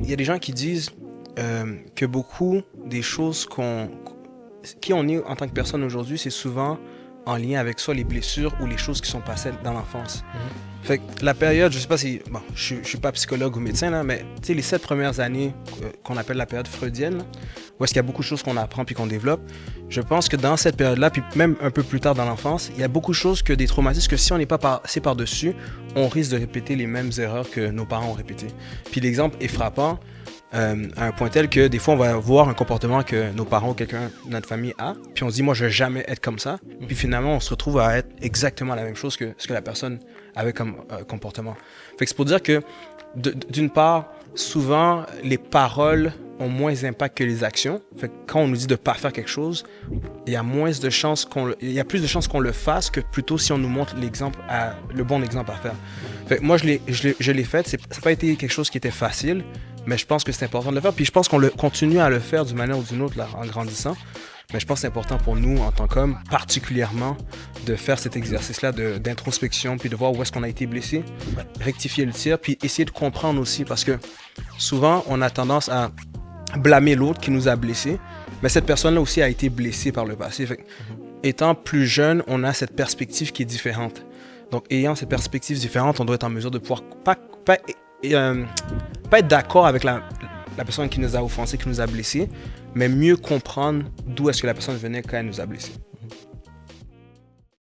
il y a des gens qui disent que beaucoup des choses qui on est en tant que personne aujourd'hui, c'est souvent en lien avec soit les blessures ou les choses qui sont passées dans l'enfance. Fait que la période, je sais pas si... Bon, je suis pas psychologue ou médecin, là, mais tu sais, les 7 premières années qu'on appelle la période freudienne, là, où est-ce qu'il y a beaucoup de choses qu'on apprend puis qu'on développe, je pense que dans cette période-là, puis même un peu plus tard dans l'enfance, il y a beaucoup de choses, que des traumatismes, que si on n'est pas passé par-dessus, on risque de répéter les mêmes erreurs que nos parents ont répétées. Puis l'exemple est frappant, à un point tel que des fois, on va voir un comportement que nos parents ou quelqu'un de notre famille a, puis on se dit, moi, je vais jamais être comme ça. Puis finalement, on se retrouve à être exactement la même chose que ce que la personne avait comme comportement. Fait que c'est pour dire que, d'une part, souvent, les paroles ont moins d'impact que les actions. Fait que quand on nous dit de ne pas faire quelque chose, il y a plus de chances qu'on le fasse que plutôt si on nous montre le bon exemple à faire. Fait que moi, je l'ai fait. Ça n'a pas été quelque chose qui était facile, mais je pense que c'est important de le faire. Puis je pense qu'on continue à le faire d'une manière ou d'une autre là, en grandissant. Mais je pense que c'est important pour nous, en tant qu'hommes, particulièrement, de faire cet exercice-là d'introspection, puis de voir où est-ce qu'on a été blessé, rectifier le tir, puis essayer de comprendre aussi, parce que souvent, on a tendance à blâmer l'autre qui nous a blessés, mais cette personne-là aussi a été blessée par le passé. Fait que, étant plus jeune, on a cette perspective qui est différente. Donc, ayant cette perspective différente, on doit être en mesure de pouvoir pas être d'accord avec la personne qui nous a offensés, qui nous a blessés, mais mieux comprendre d'où est-ce que la personne venait quand elle nous a blessés.